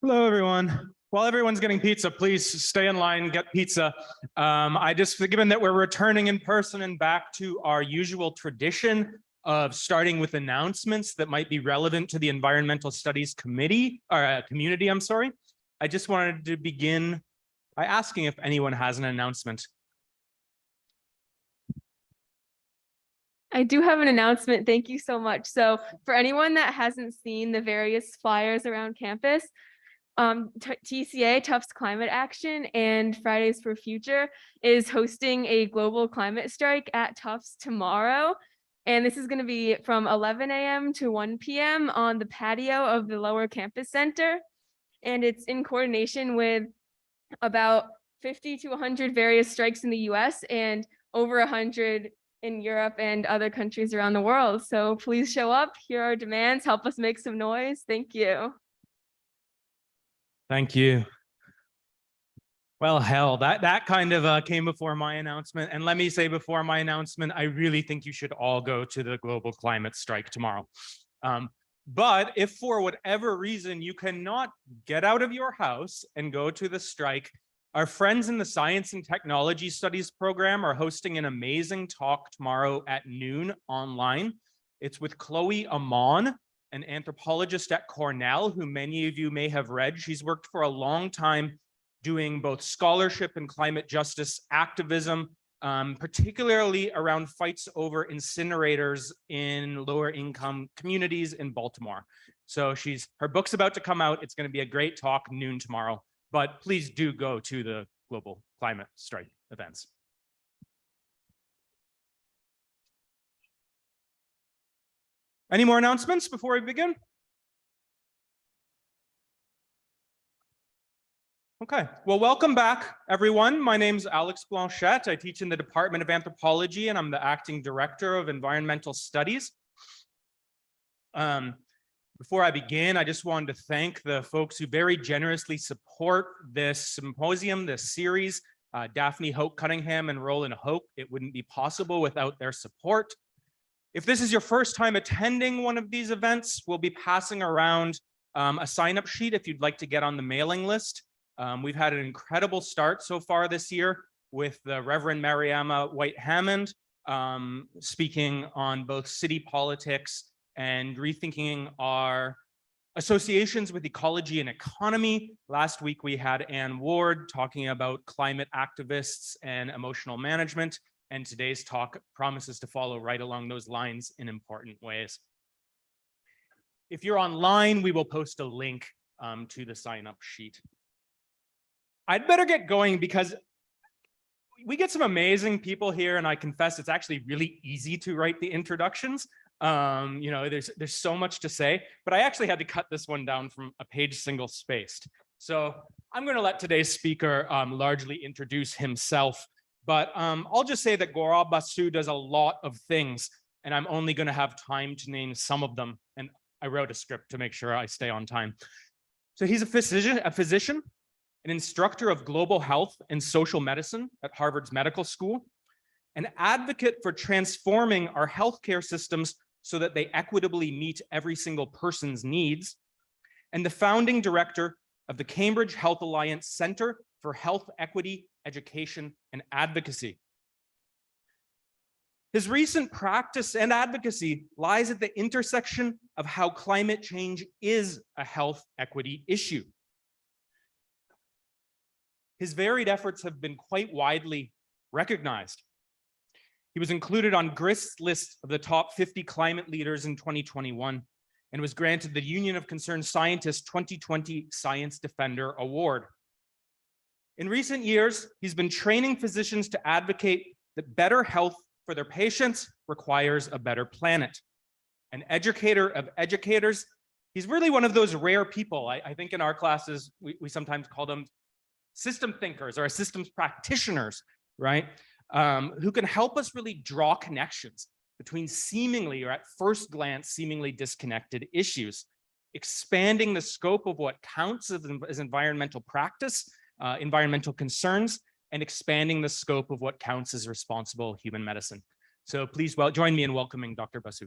Hello, everyone. While everyone's getting pizza, please stay in line, get pizza. Given that we're returning in person and back to our usual tradition of starting with announcements that might be relevant to the Environmental Studies Committee, or community, I'm sorry. I just wanted to begin by asking if anyone has an announcement. I do have an announcement. Thank you so much. So for anyone that hasn't seen the various flyers around campus, TCA, Tufts Climate Action, and Fridays for Future is hosting a global climate strike at Tufts tomorrow. And this is going to be from 11 a.m. to 1 p.m. on the patio of the lower campus center. And it's in coordination with about 50 to 100 various strikes in the US and over 100 in Europe and other countries around the world. So please show up, hear our demands, help us make some noise. Thank you. Thank you. Well, hell, that kind of came before my announcement. And let me say before my announcement, I really think you should all go to the global climate strike tomorrow. But if for whatever reason you cannot get out of your house and go to the strike, our friends in the Science and Technology Studies program are hosting an amazing talk tomorrow at noon online. It's with Chloe Amon, an anthropologist at Cornell, who many of you may have read. She's worked for a long time doing both scholarship and climate justice activism, particularly around fights over incinerators in lower income communities in Baltimore. So her book's about to come out. It's going to be a great talk, noon tomorrow, but please do go to the global climate strike events. Any more announcements before we begin? Okay, well, welcome back, everyone. My name's Alex Blanchette. I teach in the Department of Anthropology, and I'm the acting director of Environmental Studies. Before I begin, I just wanted to thank the folks who very generously support this symposium, this series, Daphne Hoke Cunningham and Roland Hoke. It wouldn't be possible without their support. If this is your first time attending one of these events, we'll be passing around a sign-up sheet if you'd like to get on the mailing list. We've had an incredible start so far this year with the Reverend Mariama White-Hammond speaking on both city politics and rethinking our associations with ecology and economy. Last week, we had Ann Ward talking about climate activists and emotional management. And today's talk promises to follow right along those lines in important ways. If you're online, we will post a link to the sign-up sheet. I'd better get going because we get some amazing people here, and I confess it's actually really easy to write the introductions. You know, there's so much to say, but I actually had to cut this one down from a page single spaced. So I'm going to let today's speaker largely introduce himself. But I'll just say that Gaurab Basu does a lot of things, and I'm only going to have time to name some of them. And I wrote a script to make sure I stay on time. So he's a physician, an instructor of global health and social medicine at Harvard's medical school, an advocate for transforming our healthcare systems so that they equitably meet every single person's needs, and the founding director of the Cambridge Health Alliance Center for Health Equity, Education, and Advocacy. His recent practice and advocacy lies at the intersection of how climate change is a health equity issue. His varied efforts have been quite widely recognized. He was included on GRIS's list of the top 50 climate leaders in 2021 and was granted the Union of Concerned Scientists 2020 Science Defender Award. In recent years, he's been training physicians to advocate that better health for their patients requires a better planet. An educator of educators, he's really one of those rare people. I think in our classes, we sometimes call them system thinkers or systems practitioners, right? Who can help us really draw connections between seemingly, or at first glance, seemingly disconnected issues, expanding the scope of what counts as environmental practice, environmental concerns, and expanding the scope of what counts as responsible human medicine. So please join me in welcoming Dr. Basu.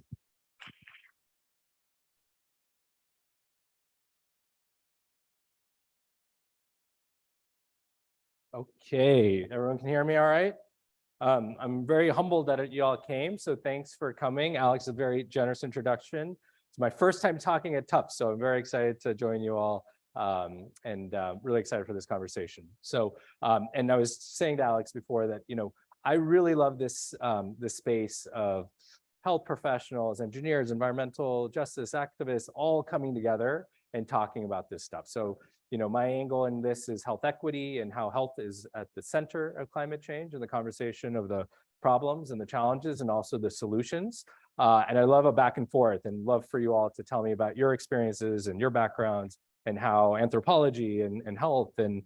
Okay, everyone can hear me all right? I'm very humbled that you all came, so thanks for coming. Alex, a very generous introduction. It's my first time talking at Tufts, so I'm very excited to join you all and really excited for this conversation. So, and I was saying to Alex before that, I really love this, this space of health professionals, engineers, environmental justice activists, all coming together and talking about this stuff. So, my angle in this is health equity and how health is at the center of climate change and the conversation of the problems and the challenges and also the solutions. And I love a back and forth and love for you all to tell me about your experiences and your backgrounds and how anthropology and health and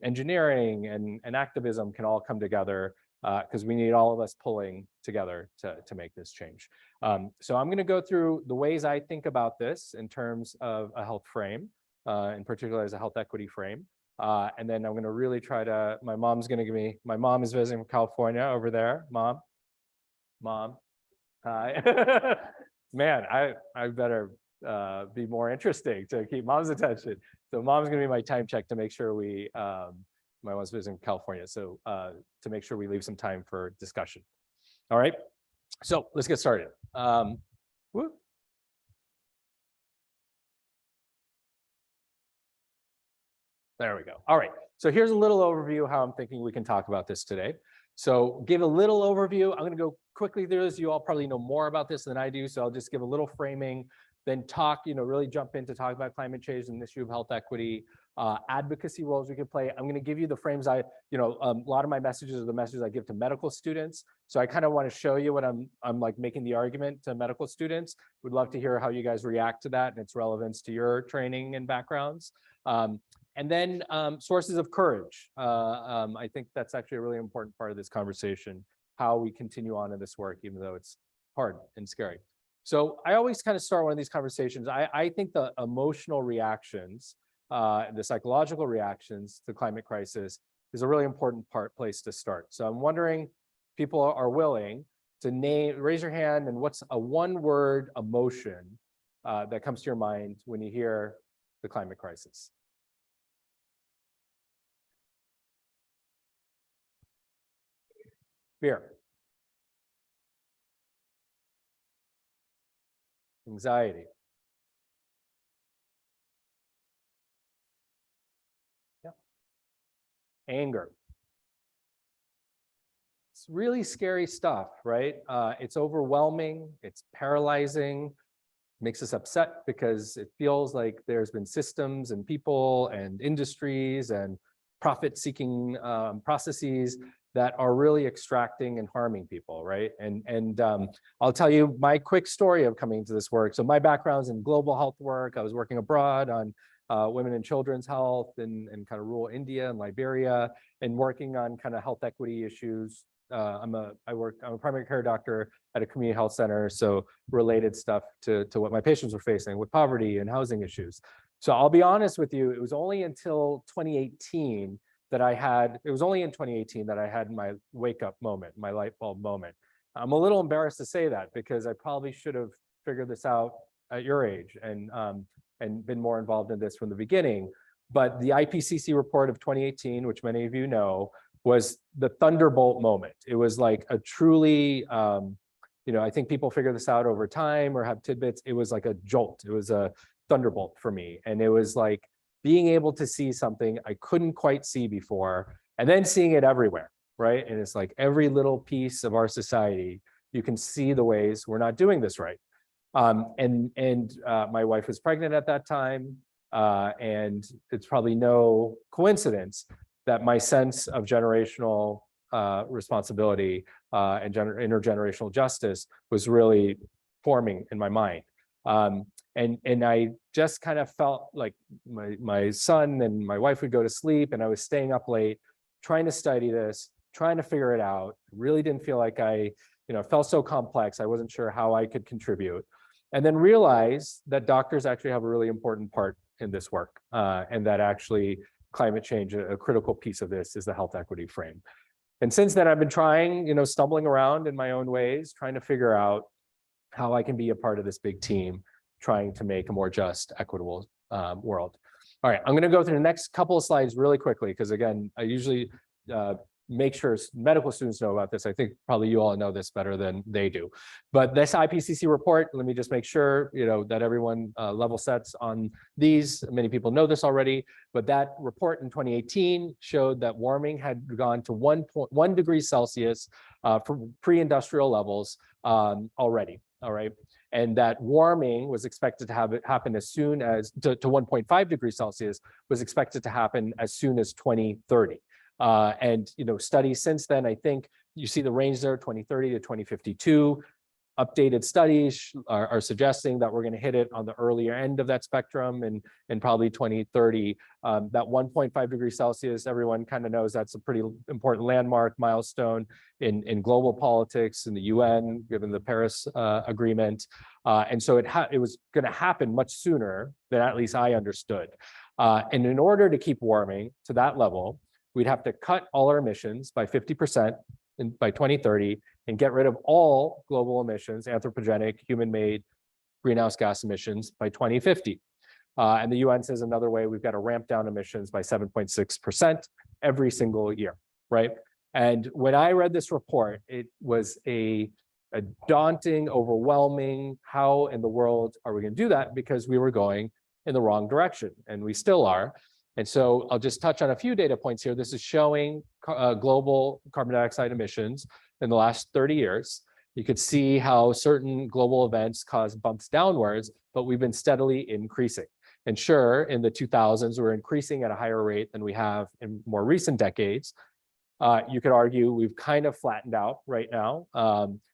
engineering and activism can all come together because we need all of us pulling together to make this change. So I'm going to go through the ways I think about this in terms of a health frame. In particular as a health equity frame. And then I'm going to really try to, my mom is visiting from California over there. Mom, hi. Man, I better be more interesting to keep mom's attention. So mom's going to be my time check to make sure my mom's visiting California. So to make sure we leave some time for discussion. All right, so let's get started. Woo. There we go. All right. So here's a little overview of how I'm thinking we can talk about this today. So give a little overview. I'm going to go quickly through this. You all probably know more about this than I do. So I'll just give a little framing, then talk, really jump in to talk about climate change and the issue of health equity, advocacy roles we could play. I'm going to give you the frames a lot of my messages are the messages I give to medical students. So I kind of want to show you what I'm like making the argument to medical students. Would love to hear how you guys react to that and its relevance to your training and backgrounds. And then sources of courage. I think that's actually a really important part of this conversation, how we continue on in this work, even though it's hard and scary. So I always kind of start one of these conversations. I think the emotional reactions, the psychological reactions to climate crisis is a really important place to start. So I'm wondering, people are willing to raise your hand, and what's a one-word emotion that comes to your mind when you hear the climate crisis? Fear. Anxiety. Yeah. Anger. It's really scary stuff, right? It's overwhelming, it's paralyzing, makes us upset because it feels like there's been systems and people and industries and profit-seeking processes that are really extracting and harming people, right? And I'll tell you my quick story of coming to this work. So my background's in global health work. I was working abroad on women and children's health in kind of rural India and Liberia, and working on kind of health equity issues. I'm a primary care doctor at a community health center, so related stuff to what my patients were facing with poverty and housing issues. So I'll be honest with you, it was only until 2018 that I had my wake up moment, my light bulb moment. I'm a little embarrassed to say that because I probably should have figured this out at your age and been more involved in this from the beginning. But the IPCC report of 2018, which many of you know, was the thunderbolt moment. It was like a truly, I think people figure this out over time or have tidbits. It was like a jolt. It was a thunderbolt for me. And it was like being able to see something I couldn't quite see before, and then seeing it everywhere, right? And it's like every little piece of our society, you can see the ways we're not doing this right. My wife was pregnant at that time, and it's probably no coincidence that my sense of generational responsibility and intergenerational justice was really forming in my mind. And I just kind of felt like my son and my wife would go to sleep, and I was staying up late trying to study this, trying to figure it out. Really didn't feel like it felt so complex. I wasn't sure how I could contribute. And then realized that doctors actually have a really important part in this work, and that actually climate change, a critical piece of this, is the health equity frame. And since then, I've been trying, stumbling around in my own ways, trying to figure out how I can be a part of this big team, trying to make a more just, equitable world. All right, I'm going to go through the next couple of slides really quickly because again, I usually make sure medical students know about this. I think probably you all know this better than they do. But this IPCC report, let me just make sure that everyone level sets on these. Many people know this already, but that report in 2018 showed that warming had gone to 1.1 degrees Celsius from pre-industrial levels already. All right. And that warming was expected to happen as soon as to 1.5 degrees Celsius was expected to happen as soon as 2030. And studies since then, I think you see the range there, 2030 to 2052. Updated studies are suggesting that we're going to hit it on the earlier end of that spectrum and probably 2030. That 1.5 degrees Celsius, everyone kind of knows that's a pretty important landmark milestone in global politics in the UN, given the Paris Agreement. And so it was going to happen much sooner than at least I understood. And in order to keep warming to that level, we'd have to cut all our emissions by 50% by 2030 and get rid of all global emissions, anthropogenic, human-made greenhouse gas emissions by 2050. And the UN says another way, we've got to ramp down emissions by 7.6% every single year, right? And when I read this report, it was a daunting, overwhelming, how in the world are we going to do that? Because we were going in the wrong direction, and we still are. And so I'll just touch on a few data points here. This is showing global carbon dioxide emissions in the last 30 years. You could see how certain global events cause bumps downwards, but we've been steadily increasing. And sure, in the 2000s, we're increasing at a higher rate than we have in more recent decades. You could argue we've kind of flattened out right now.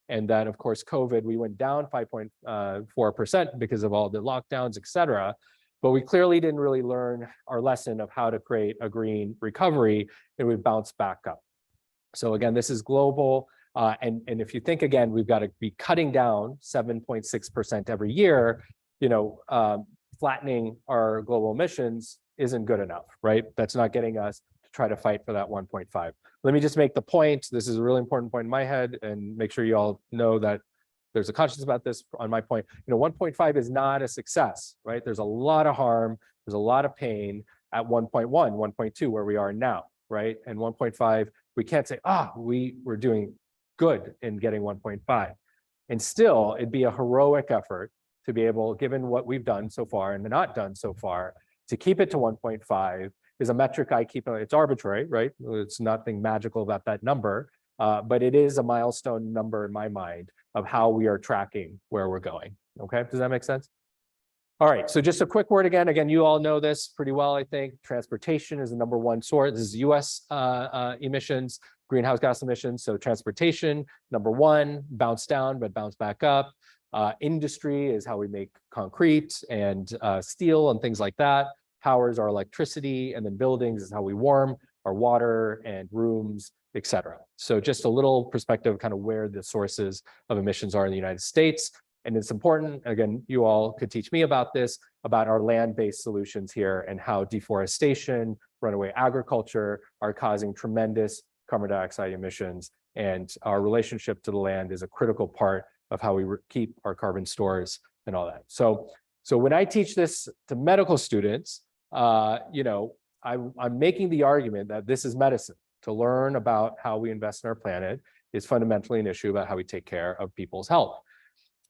And that, of course, COVID, we went down 5.4% because of all the lockdowns, et cetera. But we clearly didn't really learn our lesson of how to create a green recovery, and we've bounced back up. So again, this is global. And if you think again, we've got to be cutting down 7.6% every year, flattening our global emissions isn't good enough, right? That's not getting us to try to fight for that 1.5. Let me just make the point. This is a really important point in my head, and make sure you all know that there's a conscience about this on my point. 1.5 is not a success, right? There's a lot of harm. There's a lot of pain at 1.1, 1.2, where we are now, right? And 1.5, we can't say, we're doing good in getting 1.5. And still, it'd be a heroic effort to be able, given what we've done so far and not done so far, to keep it to 1.5 is a metric I keep. It's arbitrary, right? It's nothing magical about that number, but it is a milestone number in my mind of how we are tracking where we're going. Okay, does that make sense? All right, so just a quick word again. Again, you all know this pretty well, I think. Transportation is the #1 source. This is US emissions, greenhouse gas emissions. So transportation, #1, bounce down, but bounce back up. Industry is how we make concrete and steel and things like that. Powers our electricity, and then buildings is how we warm our water and rooms, et cetera. So just a little perspective kind of where the sources of emissions are in the United States. And it's important, again, you all could teach me about this, about our land-based solutions here and how deforestation, runaway agriculture are causing tremendous carbon dioxide emissions. And our relationship to the land is a critical part of how we keep our carbon stores and all that. So when I teach this to medical students, I'm making the argument that this is medicine. To learn about how we invest in our planet is fundamentally an issue about how we take care of people's health.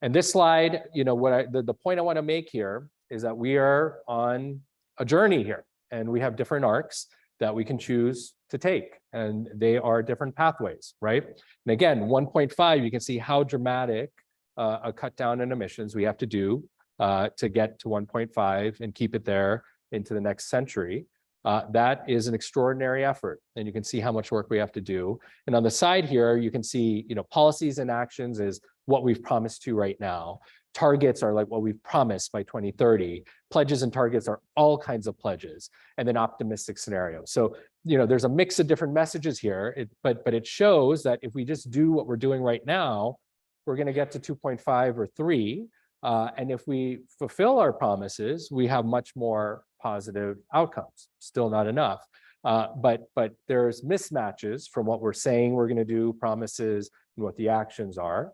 And this slide, the point I want to make here is that we are on a journey here, and we have different arcs that we can choose to take, and they are different pathways, right? And again, 1.5, you can see how dramatic a cut down in emissions we have to do to get to 1.5 and keep it there into the next century. That is an extraordinary effort, and you can see how much work we have to do. And on the side here, you can see, policies and actions is what we've promised to right now. Targets are like what we've promised by 2030. Pledges and targets are all kinds of pledges, and then optimistic scenarios. So, there's a mix of different messages here, but it shows that if we just do what we're doing right now, we're going to get to 2.5 or 3. And if we fulfill our promises, we have much more positive outcomes. Still not enough. But there's mismatches from what we're saying we're going to do, promises, and what the actions are.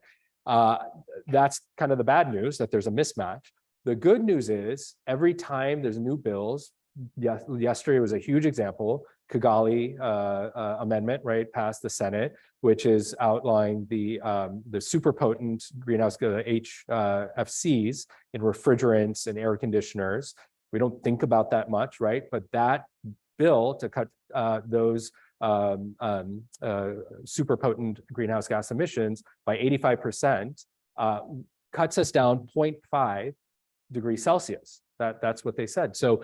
That's kind of the bad news, that there's a mismatch. The good news is every time there's new bills yesterday was a huge example. Kigali amendment, right, passed the Senate, which is outlining the super potent greenhouse HFCs in refrigerants and air conditioners. We don't think about that much, right? But that bill to cut those super potent greenhouse gas emissions by 85% cuts us down 0.5 degrees Celsius. That's what they said. So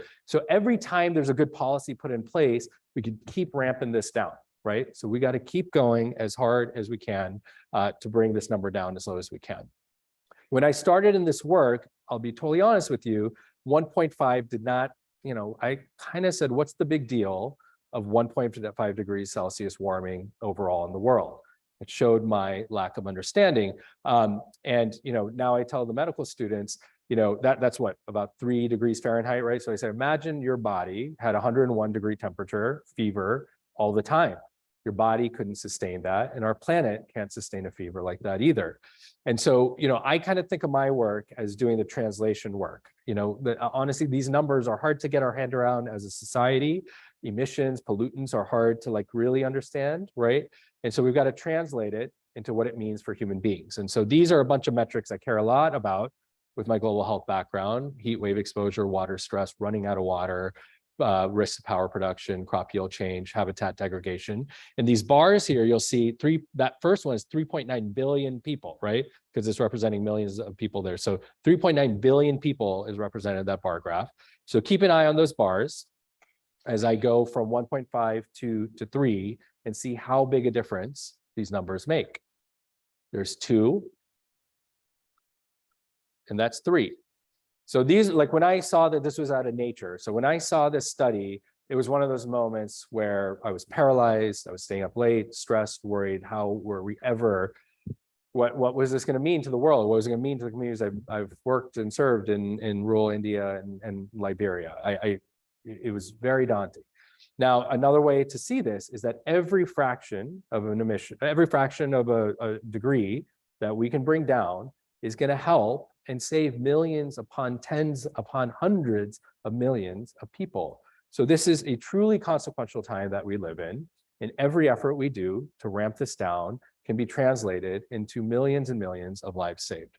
every time there's a good policy put in place, we could keep ramping this down, right? So we got to keep going as hard as we can to bring this number down as low as we can. When I started in this work, I'll be totally honest with you, 1.5 did not, I kind of said, what's the big deal of 1.5 degrees Celsius warming overall in the world? It showed my lack of understanding. And now I tell the medical students, that's what, about 3 degrees Fahrenheit, right? So I said, imagine your body had 101 degree temperature, fever all the time. Your body couldn't sustain that, and our planet can't sustain a fever like that either. And so, I kind of think of my work as doing the translation work. Honestly, these numbers are hard to get our hand around as a society. Emissions, pollutants are hard to really understand, right? And so we've got to translate it into what it means for human beings. And so these are a bunch of metrics I care a lot about with my global health background: heat wave exposure, water stress, running out of water, risks of power production, crop yield change, habitat degradation. And these bars here, you'll see that first one is 3.9 billion people, right? Because it's representing millions of people there. So 3.9 billion people is represented in that bar graph. So keep an eye on those bars as I go from 1.5 to 3 and see how big a difference these numbers make. There's 2, and that's 3. So these, when I saw that this was out of Nature, so when I saw this study, it was one of those moments where I was paralyzed, I was staying up late, stressed, worried, how were we ever, what was this going to mean to the world? What was it going to mean to the communities I've worked and served in rural India and Liberia? It was very daunting. Now, another way to see this is that every fraction of an emission, every fraction of a degree that we can bring down is going to help and save millions upon tens upon hundreds of millions of people. So this is a truly consequential time that we live in, and every effort we do to ramp this down can be translated into millions and millions of lives saved.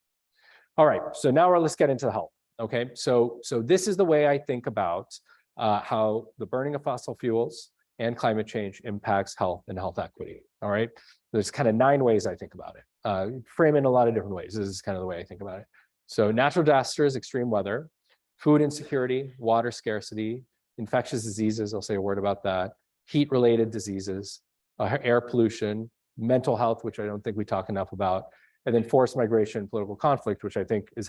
All right, so now let's get into the health. Okay, so this is the way I think about how the burning of fossil fuels and climate change impacts health and health equity. All right, there's kind of 9 ways I think about it. Frame it in a lot of different ways. This is kind of the way I think about it. So natural disasters, extreme weather, food insecurity, water scarcity, infectious diseases, I'll say a word about that, heat-related diseases, air pollution, mental health, which I don't think we talk enough about, and then forced migration, political conflict, which I think is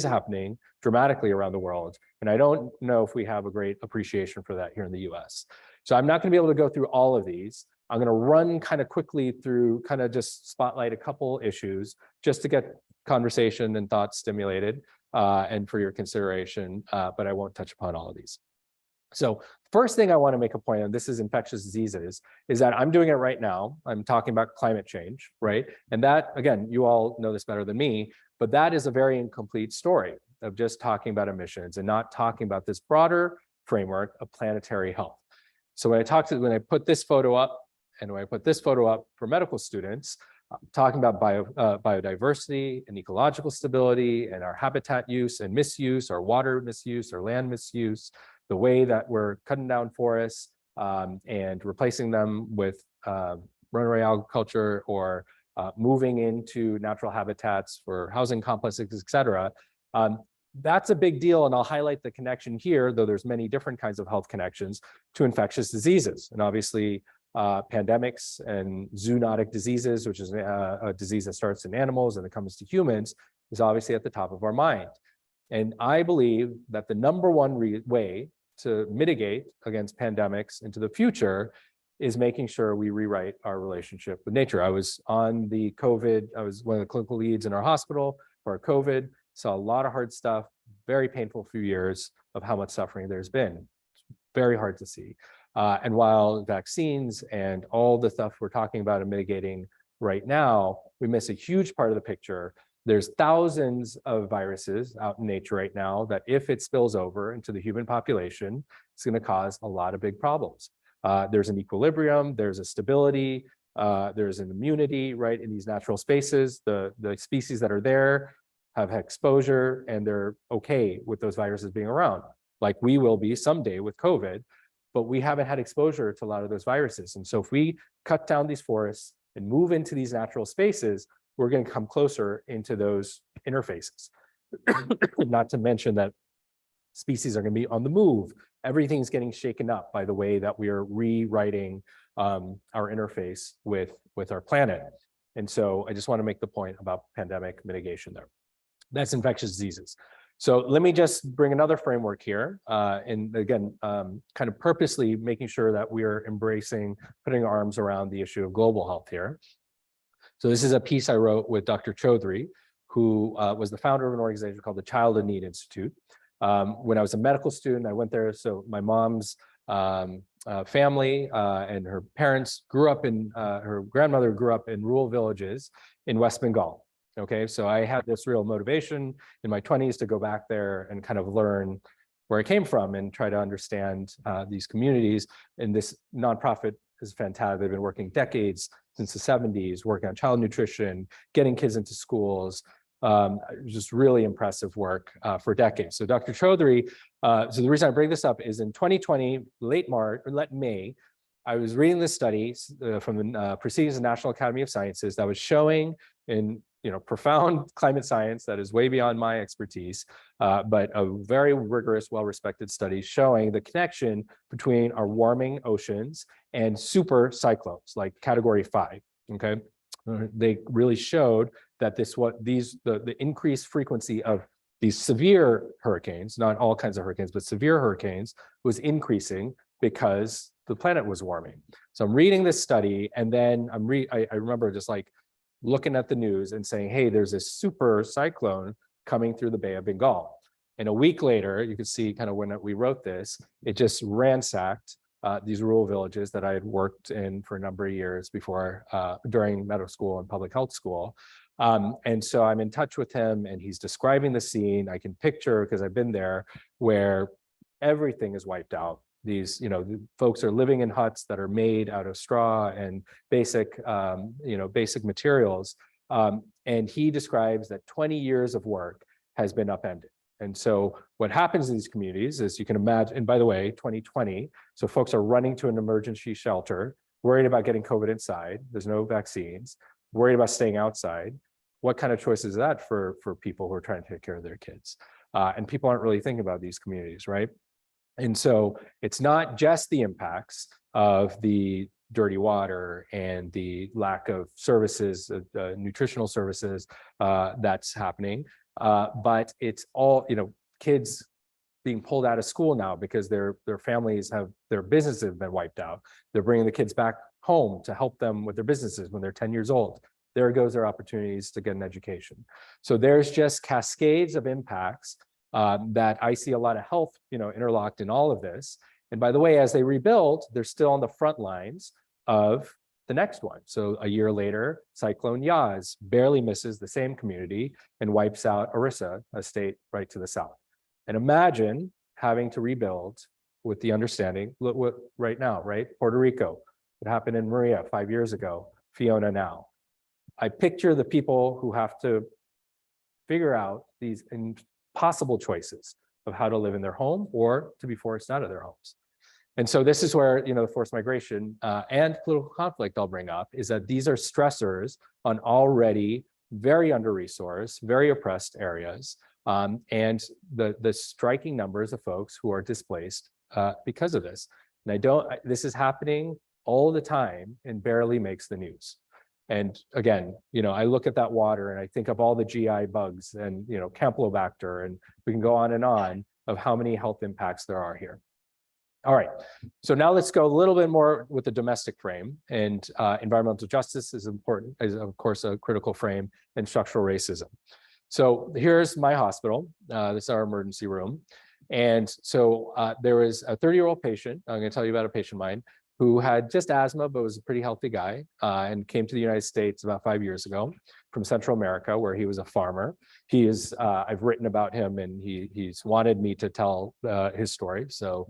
happening dramatically around the world. And I don't know if we have a great appreciation for that here in the US. So I'm not going to be able to go through all of these. I'm going to run kind of quickly through, kind of just spotlight a couple issues just to get conversation and thoughts stimulated and for your consideration, but I won't touch upon all of these. So first thing I want to make a point on, this is infectious diseases, is that I'm doing it right now. I'm talking about climate change, right? And that, again, you all know this better than me, but that is a very incomplete story of just talking about emissions and not talking about this broader framework of planetary health. So when I put this photo up, and when I put this photo up for medical students, talking about biodiversity and ecological stability and our habitat use and misuse, our water misuse, our land misuse, the way that we're cutting down forests and replacing them with runaway agriculture or moving into natural habitats for housing complexes, et cetera. That's a big deal, and I'll highlight the connection here, though there's many different kinds of health connections to infectious diseases. And obviously, pandemics and zoonotic diseases, which is a disease that starts in animals and it comes to humans, is obviously at the top of our mind. And I believe that the number one way to mitigate against pandemics into the future is making sure we rewrite our relationship with nature. I was on the COVID, I was one of the clinical leads in our hospital for our COVID, saw a lot of hard stuff, very painful few years of how much suffering there's been. It's very hard to see. And while vaccines and all the stuff we're talking about and mitigating right now, we miss a huge part of the picture, There's thousands of viruses out in nature right now that if it spills over into the human population, it's going to cause a lot of big problems. There's an equilibrium, there's a stability, there's an immunity, right, in these natural spaces. The species that are there have exposure and they're okay with those viruses being around, like we will be someday with COVID, but we haven't had exposure to a lot of those viruses. And so if we cut down these forests and move into these natural spaces, we're going to come closer into those interfaces. Not to mention that species are going to be on the move. Everything's getting shaken up by the way that we are rewriting our interface with our planet. And so I just want to make the point about pandemic mitigation there. That's infectious diseases. So let me just bring another framework here. And again, kind of purposely making sure that we are embracing, putting our arms around the issue of global health here. So this is a piece I wrote with Dr. Chaudhry, who was the founder of an organization called the Child in Need Institute. When I was a medical student, I went there. So my mom's family and her parents grew up in, her grandmother grew up in rural villages in West Bengal. Okay, so I had this real motivation in my 20s to go back there and kind of learn where I came from and try to understand these communities. And this nonprofit is fantastic. They've been working decades, since the 70s, working on child nutrition, getting kids into schools, just really impressive work for decades. So Dr. Chaudhry, so the reason I bring this up is in 2020, late May, I was reading this study from the Proceedings of the National Academy of Sciences that was showing in profound climate science that is way beyond my expertise, but a very rigorous, well-respected study showing the connection between our warming oceans and super cyclones like category 5. Okay, they really showed that the increased frequency of these severe hurricanes, not all kinds of hurricanes, but severe hurricanes, was increasing because the planet was warming. So I'm reading this study, and then I remember just like looking at the news and saying, hey, there's this super cyclone coming through the Bay of Bengal. And a week later, you could see kind of when we wrote this, it just ransacked these rural villages that I had worked in for a number of years before, during medical school and public health school. And so I'm in touch with him and he's describing the scene. I can picture, because I've been there, where everything is wiped out. These, the folks are living in huts that are made out of straw and basic, basic materials. And he describes that 20 years of work has been upended. And so what happens in these communities is, you can imagine, and by the way, 2020, so folks are running to an emergency shelter, worried about getting COVID inside. There's no vaccines, worried about staying outside. What kind of choice is that for people who are trying to take care of their kids? And people aren't really thinking about these communities, right? And so it's not just the impacts of the dirty water and the lack of services, nutritional services that's happening, but it's all, kids being pulled out of school now because their families their businesses have been wiped out. They're bringing the kids back home to help them with their businesses when they're 10 years old. There goes their opportunities to get an education. So there's just cascades of impacts that I see a lot of health, interlocked in all of this. And by the way, as they rebuild, they're still on the front lines of the next one. So a year later, Cyclone Yaz barely misses the same community and wipes out Orissa, a state right to the south. And imagine having to rebuild with the understanding, look right now, right? Puerto Rico, what happened in Maria 5 years ago, Fiona now. I picture the people who have to figure out these impossible choices of how to live in their home or to be forced out of their homes. And so this is where, the forced migration and political conflict I'll bring up is that these are stressors on already very under-resourced, very oppressed areas, and the striking numbers of folks who are displaced because of this. And this is happening all the time and barely makes the news. And again, I look at that water and I think of all the GI bugs and, Campylobacter, and we can go on and on of how many health impacts there are here. All right, so now let's go a little bit more with the domestic frame, and environmental justice is important, is of course a critical frame, and structural racism. So here's my hospital. This is our emergency room. And so there was a 30-year-old patient. I'm going to tell you about a patient of mine who had just asthma, but was a pretty healthy guy, and came to the United States about 5 years ago from Central America, where he was a farmer. He is, I've written about him, and he's wanted me to tell his story. So,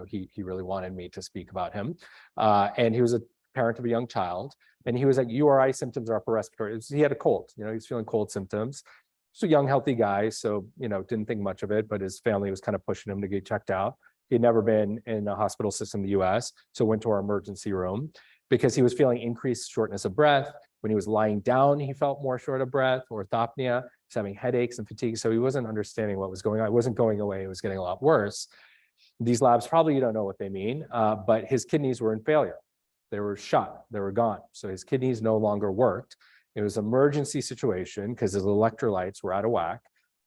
he really wanted me to speak about him. And he was a parent of a young child, and he was like, URI symptoms are upper respiratory. He had a cold, he was feeling cold symptoms. So young, healthy guy. So, didn't think much of it, but his family was kind of pushing him to get checked out. He had never been in a hospital system in the US, so went to our emergency room because he was feeling increased shortness of breath. When he was lying down, he felt more short of breath, orthopnea, he's having headaches and fatigue. So he wasn't understanding what was going on. It wasn't going away, it was getting a lot worse. These labs, probably you don't know what they mean, but his kidneys were in failure. They were shot, they were gone. So his kidneys no longer worked. It was an emergency situation because his electrolytes were out of whack.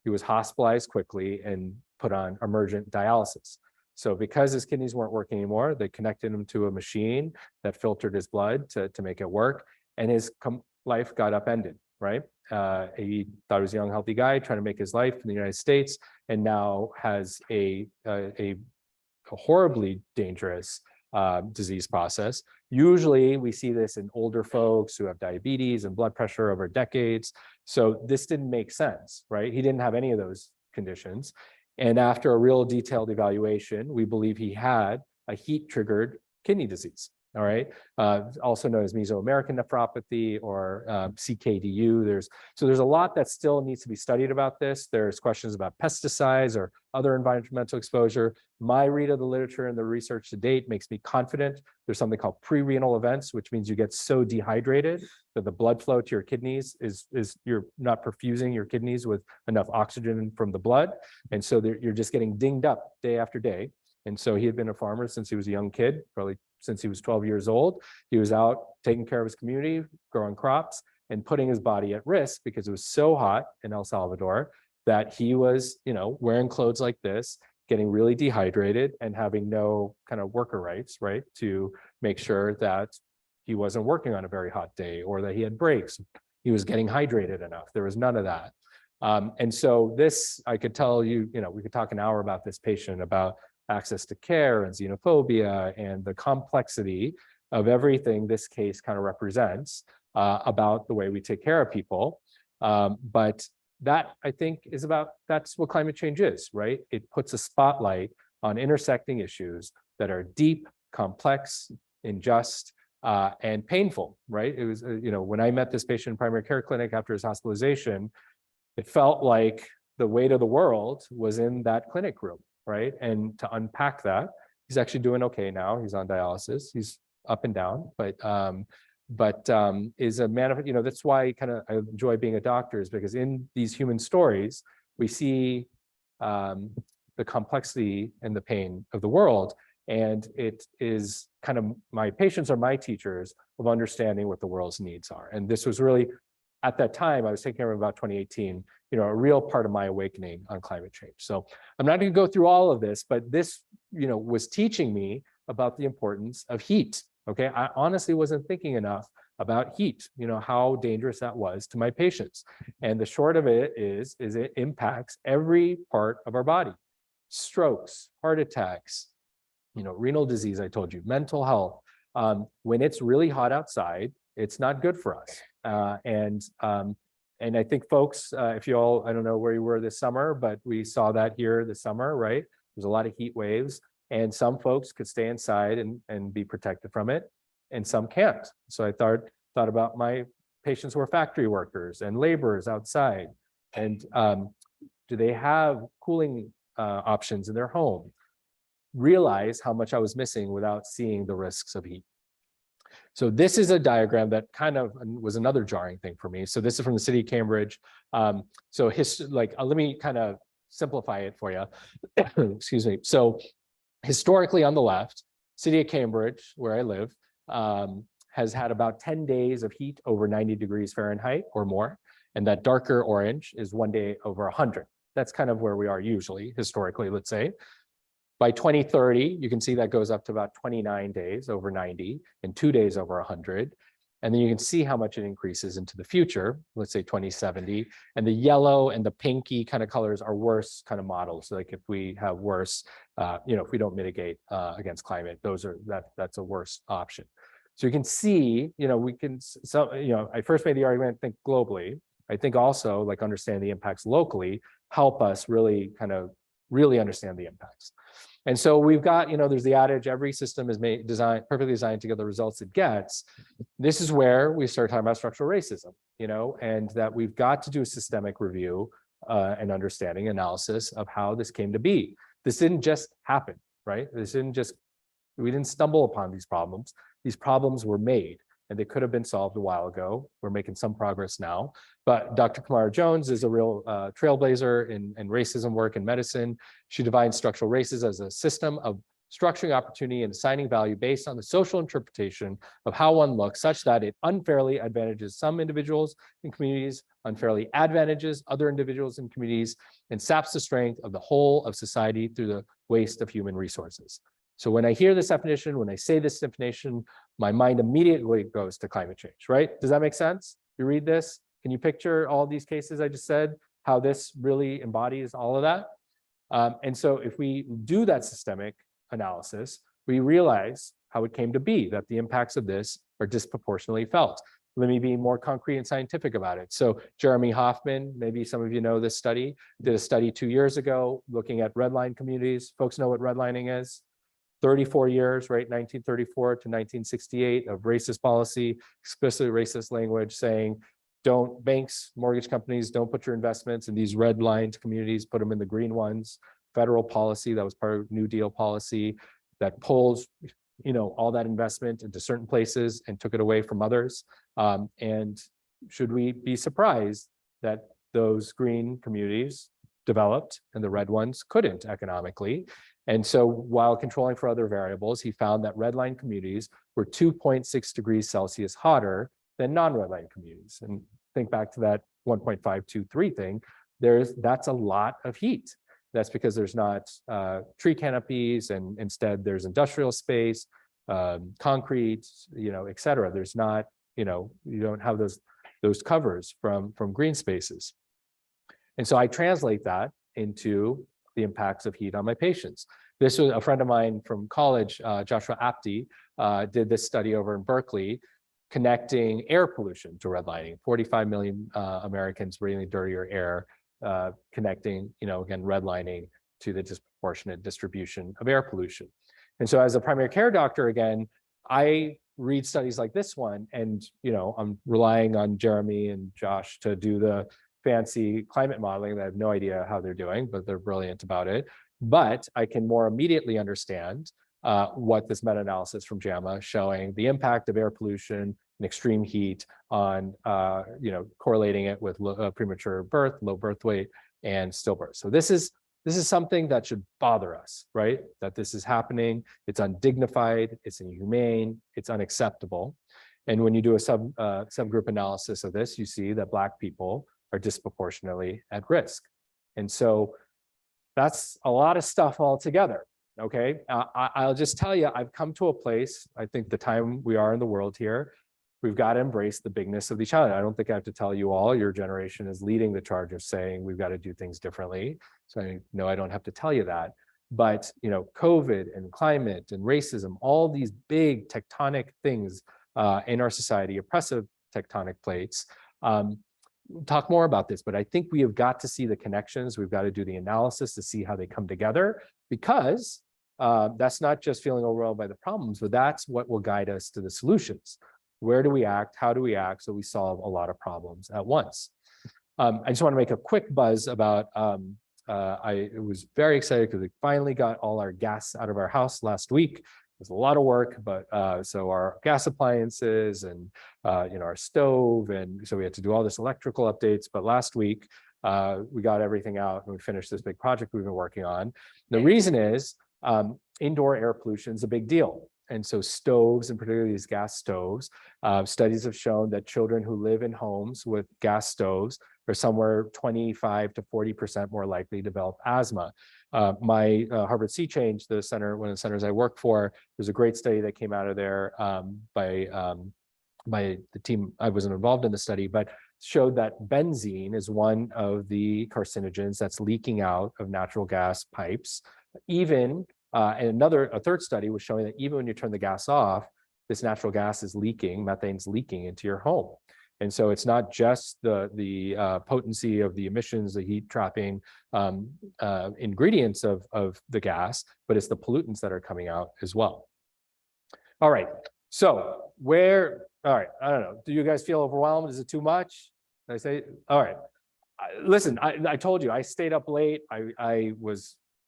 He was hospitalized quickly and put on emergent dialysis. So because his kidneys weren't working anymore, they connected him to a machine that filtered his blood to make it work, and his life got upended, right? He thought he was a young, healthy guy trying to make his life in the United States, and now has a horribly dangerous disease process. Usually we see this in older folks who have diabetes and blood pressure over decades. So this didn't make sense, right? He didn't have any of those conditions. And after a real detailed evaluation, we believe he had a heat-triggered kidney disease. All right, also known as Mesoamerican nephropathy or CKDU. There's a lot that still needs to be studied about this. There's questions about pesticides or other environmental exposure. My read of the literature and the research to date makes me confident. There's something called pre-renal events, which means you get so dehydrated that the blood flow to your kidneys is you're not perfusing your kidneys with enough oxygen from the blood, and so you're just getting dinged up day after day. And so he had been a farmer since he was a young kid, probably since he was 12 years old. He was out taking care of his community, growing crops, and putting his body at risk because it was so hot in El Salvador that he was, wearing clothes like this, getting really dehydrated and having no kind of worker rights, right? To make sure that he wasn't working on a very hot day or that he had breaks. He was getting hydrated enough. There was none of that. And so this, I could tell you, we could talk an hour about this patient, about access to care and xenophobia and the complexity of everything this case kind of represents about the way we take care of people. But that, I think, that's what climate change is, right? It puts a spotlight on intersecting issues that are deep, complex, unjust, and painful, right? It was, when I met this patient in primary care clinic after his hospitalization, it felt like the weight of the world was in that clinic room. Right. And to unpack that, he's actually doing okay now. He's on dialysis. He's up and down, but is a man of, that's why I enjoy being a doctor, is because in these human stories, we see the complexity and the pain of the world. And it is kind of, my patients are my teachers of understanding what the world's needs are. And this was really, at that time, I was taking care of about 2018, a real part of my awakening on climate change. So I'm not going to go through all of this, but this, was teaching me about the importance of heat. Okay, I honestly wasn't thinking enough about heat, how dangerous that was to my patients. And the short of it is it impacts every part of our body. Strokes, heart attacks, renal disease, I told you, mental health. When it's really hot outside, it's not good for us. And I think folks, if you all, I don't know where you were this summer, but we saw that here this summer, right? There's a lot of heat waves, and some folks could stay inside and be protected from it, and some can't. So I thought about my patients who are factory workers and laborers outside, and do they have cooling options in their home? Realize how much I was missing without seeing the risks of heat. So this is a diagram that kind of was another jarring thing for me. So this is from the city of Cambridge. Let me kind of simplify it for you. Excuse me. So historically on the left, city of Cambridge, where I live, has had about 10 days of heat over 90 degrees Fahrenheit or more. And that darker orange is 1 day over 100. That's kind of where we are usually, historically, let's say. By 2030, you can see that goes up to about 29 days over 90 and 2 days over 100. And then you can see how much it increases into the future, let's say 2070. And the yellow and the pinky kind of colors are worse kind of models. So like if we have worse, if we don't mitigate against climate, that's a worse option. So you can see, I first made the argument, think globally. I think also like understand the impacts locally help us really understand the impacts. And so we've got, there's the adage, every system is perfectly designed to get the results it gets. This is where we start talking about structural racism, and that we've got to do a systemic review and understanding analysis of how this came to be. This didn't just happen, right? We didn't stumble upon these problems. These problems were made and they could have been solved a while ago. We're making some progress now, but Dr. Kamara Jones is a real trailblazer in racism work in medicine. She defines structural racism as a system of structuring opportunity and assigning value based on the social interpretation of how one looks, such that it unfairly advantages some individuals and communities, unfairly advantages other individuals and communities, and saps the strength of the whole of society through the waste of human resources. So when I hear this definition, when I say this definition, my mind immediately goes to climate change, right? Does that make sense? You read this, can you picture all these cases I just said, how this really embodies all of that? And so if we do that systemic analysis, we realize how it came to be, that the impacts of this are disproportionately felt. Let me be more concrete and scientific about it. So Jeremy Hoffman, maybe some of you know this study, did a study 2 years ago looking at redline communities. Folks know what redlining is? 34 years, right, 1934 to 1968 of racist policy, explicitly racist language saying, banks, mortgage companies, don't put your investments in these red lined communities, put them in the green ones. Federal policy, that was part of New Deal policy that pulls, all that investment into certain places and took it away from others. And should we be surprised that those green communities developed and the red ones couldn't economically? And so while controlling for other variables, he found that redline communities were 2.6 degrees Celsius hotter than non-redline communities. And think back to that 1.523 thing, that's a lot of heat. That's because there's not tree canopies, and instead there's industrial space, concrete, et cetera. There's not, you don't have those covers from green spaces. And so I translate that into the impacts of heat on my patients. This was a friend of mine from college, Joshua Apte, did this study over in Berkeley, connecting air pollution to redlining. 45 million Americans breathing dirtier air, connecting, again, redlining to the disproportionate distribution of air pollution. And so as a primary care doctor, again, I read studies like this one, and I'm relying on Jeremy and Josh to do the fancy climate modeling that I have no idea how they're doing, but they're brilliant about it. But I can more immediately understand what this meta-analysis from JAMA showing the impact of air pollution and extreme heat on, correlating it with premature birth, low birth weight, and stillbirth. So this is something that should bother us, right? That this is happening, it's undignified, it's inhumane, it's unacceptable. And when you do a subgroup analysis of this, you see that Black people are disproportionately at risk. And so that's a lot of stuff altogether, okay? I'll just tell you, I've come to a place, I think the time we are in the world here, we've got to embrace the bigness of the challenge. I don't think I have to tell you all, your generation is leading the charge of saying we've got to do things differently. So I know I don't have to tell you that. But COVID and climate and racism, all these big tectonic things in our society, oppressive tectonic plates, talk more about this, but I think we have got to see the connections. We've got to do the analysis to see how they come together, because that's not just feeling overwhelmed by the problems, but that's what will guide us to the solutions. Where do we act? How do we act so we solve a lot of problems at once? I just want to make a quick buzz about, I was very excited because we finally got all our gas out of our house last week. It was a lot of work, but so our gas appliances and our stove, and so we had to do all this electrical updates. But last week we got everything out and we finished this big project we've been working on. The reason is indoor air pollution is a big deal. And so stoves, and particularly these gas stoves, studies have shown that children who live in homes with gas stoves are somewhere 25 to 40% more likely to develop asthma. My Harvard Sea Change, one of the centers I work for, there's a great study that came out of there by by the team, I wasn't involved in the study, but showed that benzene is one of the carcinogens that's leaking out of natural gas pipes. Even, and a third study was showing that even when you turn the gas off, this natural gas is leaking, methane's leaking into your home. And so it's not just the potency of the emissions, the heat trapping ingredients of the gas, but it's the pollutants that are coming out as well. All right, so all right, I don't know. Do you guys feel overwhelmed? Is it too much? Did I say, all right. Listen, I told you, I stayed up late. I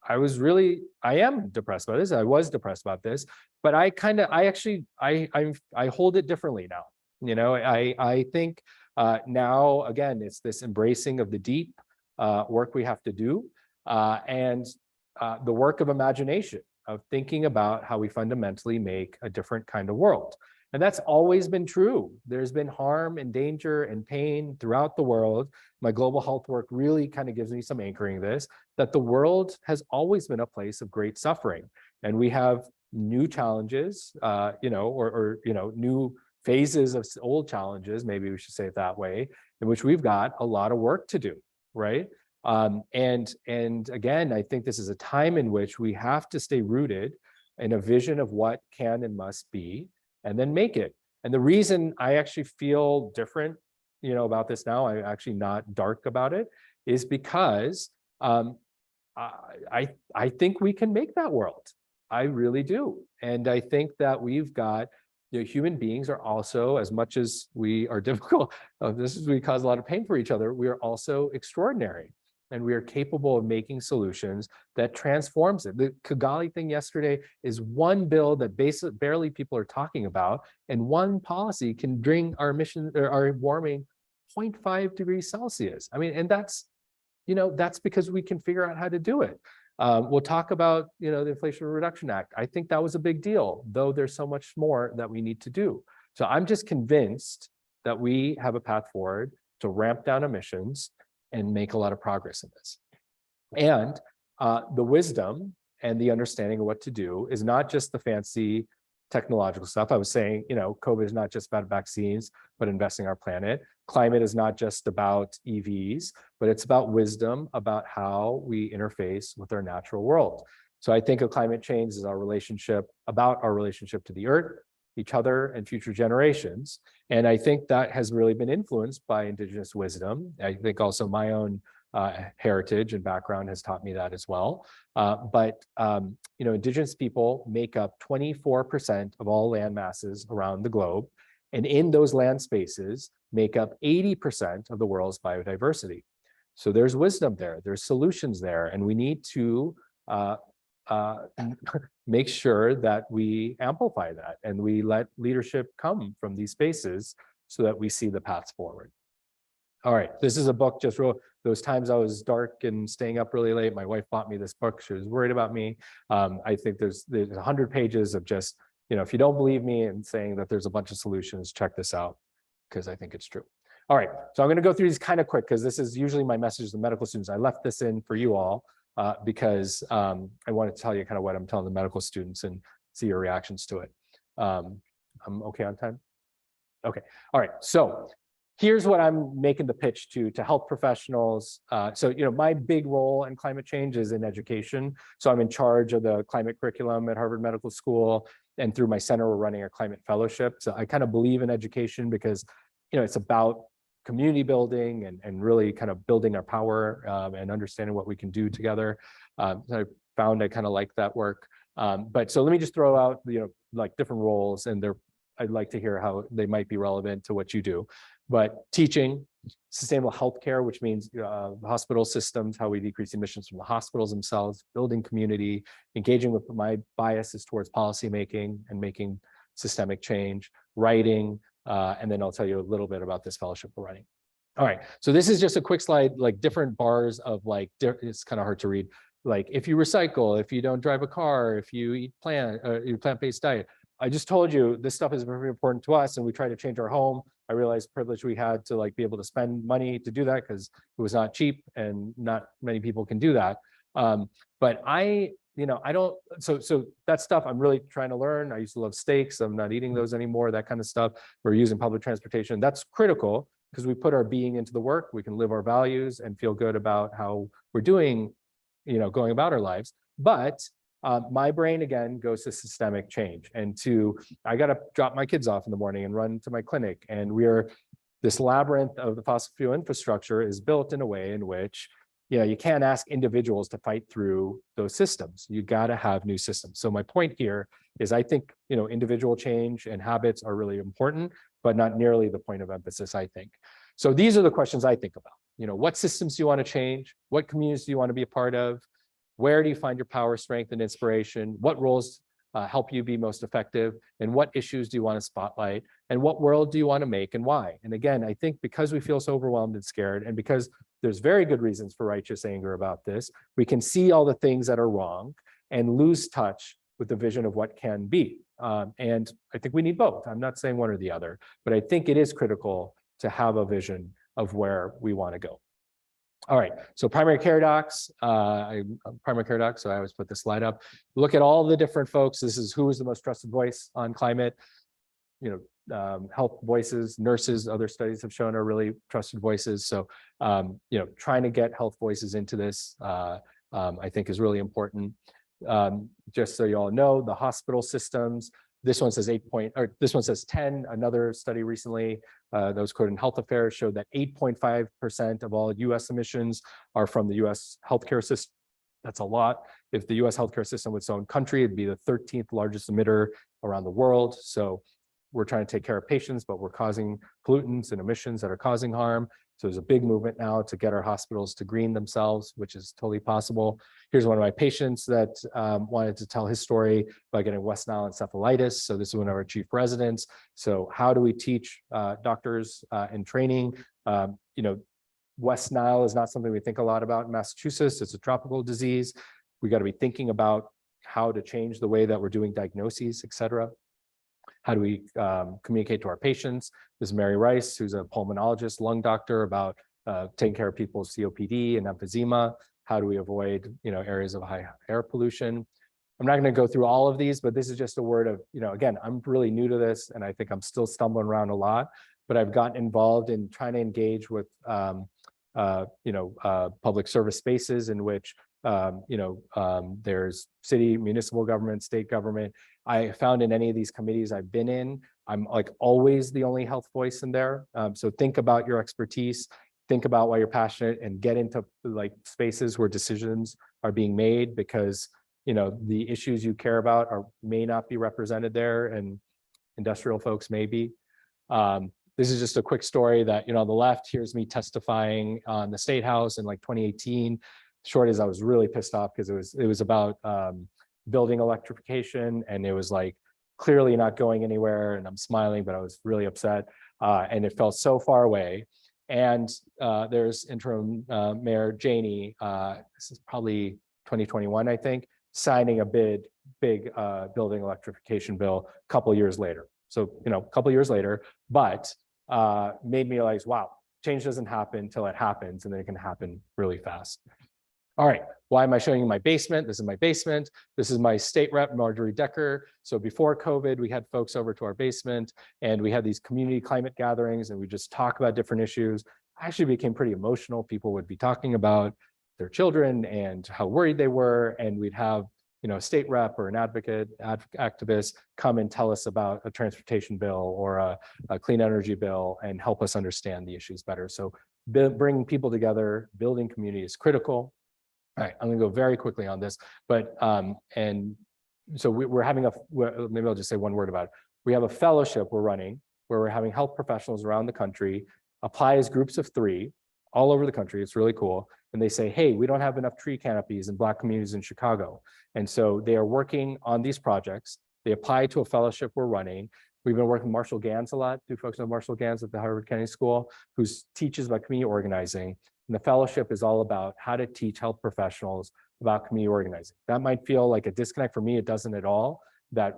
am depressed about this. I was depressed about this, but I hold it differently now. You know, I think now, again, it's this embracing of the deep work we have to do and the work of imagination, of thinking about how we fundamentally make a different kind of world. And that's always been true. There's been harm and danger and pain throughout the world. My global health work really kind of gives me some anchoring this, that the world has always been a place of great suffering. And we have new challenges, new phases of old challenges, maybe we should say it that way, in which we've got a lot of work to do, right? And again, I think this is a time in which we have to stay rooted in a vision of what can and must be, and then make it. And the reason I actually feel different, about this now, I'm actually not dark about it, is because I think we can make that world. I really do. And I think that we've got, human beings are also, as much as we are difficult, we cause a lot of pain for each other, we are also extraordinary. And we are capable of making solutions that transforms it. The Kigali thing yesterday is one bill that barely people are talking about, and one policy can bring our emissions or our warming 0.5 degrees Celsius. I mean, and that's because we can figure out how to do it. We'll talk about, the Inflation Reduction Act. I think that was a big deal, though there's so much more that we need to do. So I'm just convinced that we have a path forward to ramp down emissions and make a lot of progress in this. And the wisdom and the understanding of what to do is not just the fancy technological stuff. I was saying, COVID is not just about vaccines, but investing our planet. Climate is not just about EVs, but it's about wisdom about how we interface with our natural world. So I think of climate change as our relationship to the earth, each other, and future generations. And I think that has really been influenced by Indigenous wisdom. I think also my own heritage and background has taught me that as well. But Indigenous people make up 24% of all land masses around the globe. And in those land spaces make up 80% of the world's biodiversity. So there's wisdom there, there's solutions there, and we need to make sure that we amplify that and we let leadership come from these spaces so that we see the paths forward. All right, this is a book just wrote those times I was dark and staying up really late. My wife bought me this book. She was worried about me. I think there's 100 pages of just, if you don't believe me and saying that there's a bunch of solutions, check this out, because I think it's true. All right, so I'm going to go through these kind of quick because this is usually my message to medical students. I left this in for you all because I wanted to tell you kind of what I'm telling the medical students and see your reactions to it. I'm okay on time? Okay, all right, so here's what I'm making the pitch to health professionals. So, my big role in climate change is in education. So I'm in charge of the climate curriculum at Harvard Medical School, and through my center, we're running a climate fellowship. So I kind of believe in education because, it's about community building and really kind of building our power and understanding what we can do together. So I found I kind of like that work. But so let me just throw out, like different roles, and I'd like to hear how they might be relevant to what you do. But teaching, sustainable healthcare, which means hospital systems, how we decrease emissions from the hospitals themselves, building community, engaging with my biases towards policymaking and making systemic change, writing, and then I'll tell you a little bit about this fellowship we're running. All right, so this is just a quick slide, like different bars of it's kind of hard to read. Like if you recycle, if you don't drive a car, if you eat plant-based diet. I just told you this stuff is very important to us, and we try to change our home. I realized privilege we had to be able to spend money to do that because it was not cheap and not many people can do that. But I I don't, so that stuff I'm really trying to learn. I used to love steaks. I'm not eating those anymore, that kind of stuff. We're using public transportation. That's critical because we put our being into the work. We can live our values and feel good about how we're doing, going about our lives. But my brain again goes to systemic change and I got to drop my kids off in the morning and run to my clinic. And this labyrinth of the fossil fuel infrastructure is built in a way in which you can't ask individuals to fight through those systems. You got to have new systems. So my point here is I think, individual change and habits are really important, but not nearly the point of emphasis, I think. So these are the questions I think about. What systems do you want to change? What communities do you want to be a part of? Where do you find your power, strength, and inspiration? What roles help you be most effective? And what issues do you want to spotlight? And what world do you want to make and why? And again, I think because we feel so overwhelmed and scared, and because there's very good reasons for righteous anger about this, we can see all the things that are wrong and lose touch with the vision of what can be. And I think we need both. I'm not saying one or the other, but I think it is critical to have a vision of where we want to go. All right, so primary care docs, I'm a primary care doc, so I always put this slide up. Look at all the different folks. This is who is the most trusted voice on climate. Health voices, nurses, other studies have shown are really trusted voices. So, trying to get health voices into this, I think is really important. Just so you all know, the hospital systems, this one says 10. Another study recently that was quoted in Health Affairs showed that 8.5% of all US emissions are from the US healthcare system. That's a lot. If the US healthcare system was its own country, it'd be the 13th largest emitter around the world. So we're trying to take care of patients, but we're causing pollutants and emissions that are causing harm. So there's a big movement now to get our hospitals to green themselves, which is totally possible. Here's one of my patients that wanted to tell his story about getting West Nile encephalitis. So this is one of our chief residents. So how do we teach doctors in training? West Nile is not something we think a lot about in Massachusetts. It's a tropical disease. We got to be thinking about how to change the way that we're doing diagnoses, et cetera. How do we communicate to our patients? This is Mary Rice, who's a pulmonologist, lung doctor, about taking care of people's COPD and emphysema. How do we avoid, areas of high air pollution? I'm not going to go through all of these, but this is just a word of, again, I'm really new to this, and I think I'm still stumbling around a lot. But I've gotten involved in trying to engage with, public service spaces in which, there's city, municipal government, state government. I found in any of these committees I've been in, I'm like always the only health voice in there. So think about your expertise, think about why you're passionate, and get into like spaces where decisions are being made, because the issues you care about may not be represented there, and industrial folks may be. This is just a quick story that, on the left, here's me testifying on the State House in like 2018. Short is I was really pissed off because it was about building electrification, and it was like clearly not going anywhere, and I'm smiling, but I was really upset, and it felt so far away. And there's interim Mayor Janey, this is probably 2021, I think, signing a big building electrification bill a couple years later. So, a couple years later, but made me realize, wow, change doesn't happen till it happens, and then it can happen really fast. All right, why am I showing you my basement? This is my basement. This is my state rep, Marjorie Decker. So before COVID, we had folks over to our basement, and we had these community climate gatherings, and we just talk about different issues. I actually became pretty emotional. People would be talking about their children and how worried they were, and we'd have a state rep or an activist come and tell us about a transportation bill or a clean energy bill and help us understand the issues better. So bringing people together, building community is critical. All right, I'm going to go very quickly on this, but and so we're having maybe I'll just say one word about it. We have a fellowship we're running where we're having health professionals around the country apply as groups of 3 all over the country. It's really cool. And they say, hey, we don't have enough tree canopies in Black communities in Chicago. And so they are working on these projects. They apply to a fellowship we're running. We've been working with Marshall Gans a lot. Do folks know Marshall Gans at the Harvard Kennedy School, who teaches about community organizing. And the fellowship is all about how to teach health professionals about community organizing. That might feel like a disconnect. For me, it doesn't at all. That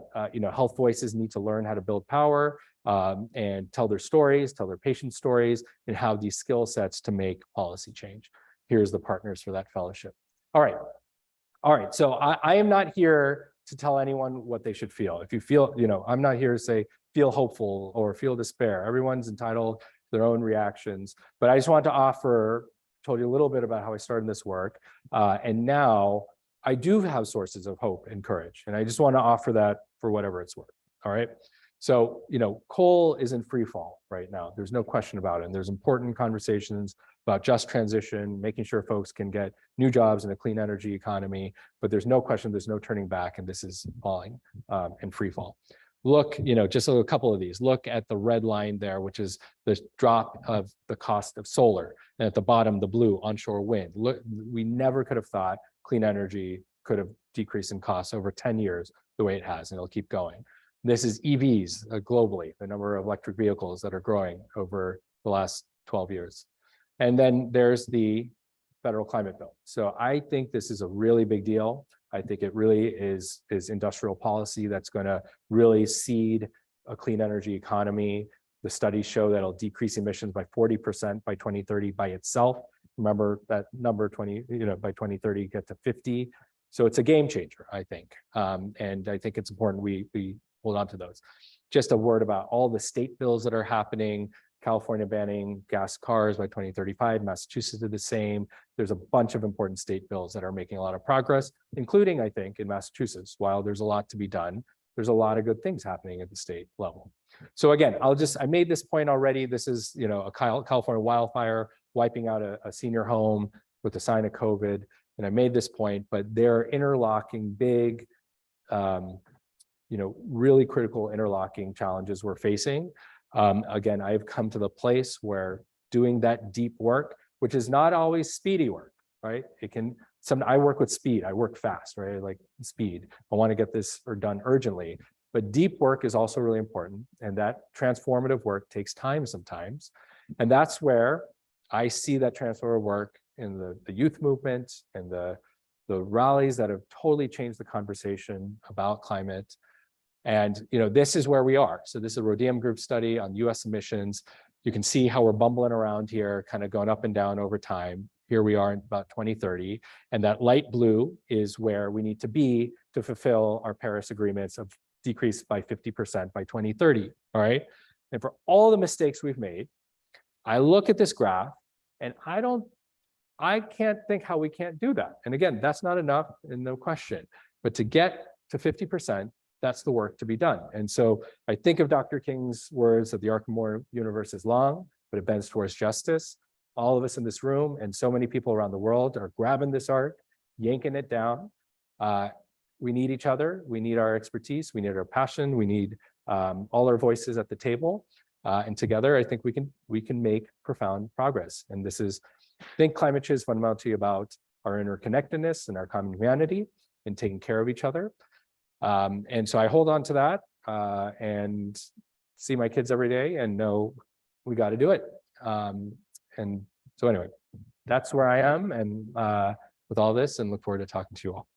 health voices need to learn how to build power and tell their stories, tell their patient stories, and have these skill sets to make policy change. Here's the partners for that fellowship. All right. All right, so I am not here to tell anyone what they should feel. If you feel, I'm not here to say feel hopeful or feel despair. Everyone's entitled to their own reactions. But I just want to offer, told you a little bit about how I started this work. And now I do have sources of hope and courage. And I just want to offer that for whatever it's worth. All right. So, coal is in free fall right now. There's no question about it. And there's important conversations about just transition, making sure folks can get new jobs in a clean energy economy. But there's no question, there's no turning back, and this is falling in free fall. Look, just a couple of these. Look at the red line there, which is the drop of the cost of solar. And at the bottom, the blue, onshore wind. Look, we never could have thought clean energy could have decreased in costs over 10 years the way it has, and it'll keep going. This is EVs globally, the number of electric vehicles that are growing over the last 12 years. And then there's the federal climate bill. So I think this is a really big deal. I think it really is industrial policy that's going to really seed a clean energy economy. The studies show that it'll decrease emissions by 40% by 2030 by itself. Remember that number by 2030 get to 50. So it's a game changer, I think. And I think it's important we hold on to those. Just a word about all the state bills that are happening. California banning gas cars by 2035, Massachusetts did the same. There's a bunch of important state bills that are making a lot of progress, including, I think, in Massachusetts. While there's a lot to be done, there's a lot of good things happening at the state level. So again, I made this point already. This is, a California wildfire wiping out a senior home with the sign of COVID. And I made this point, but they're interlocking big, really critical interlocking challenges we're facing. Again, I've come to the place where doing that deep work, which is not always speedy work, right? I work with speed, I work fast, right? Like speed. I want to get this done urgently, but deep work is also really important. And that transformative work takes time sometimes. And that's where I see that transformative work in the youth movement and the rallies that have totally changed the conversation about climate. And this is where we are. So this is a Rhodium Group study on US emissions. You can see how we're bumbling around here, kind of going up and down over time. Here we are in about 2030. And that light blue is where we need to be to fulfill our Paris agreements of decrease by 50% by 2030, all right? And for all the mistakes we've made, I look at this graph and I can't think how we can't do that. And again, that's not enough and no question, but to get to 50%, that's the work to be done. And so I think of Dr. King's words that the arc of more universe is long, but it bends towards justice. All of us in this room and so many people around the world are grabbing this arc, yanking it down. We need each other. We need our expertise. We need our passion. We need all our voices at the table. And together, I think we can make profound progress. And this is, I think climate change is fundamentally about our interconnectedness and our common humanity and taking care of each other. And so I hold on to that and see my kids every day and know we got to do it. And so anyway, that's where I am and with all this, and look forward to talking to you all.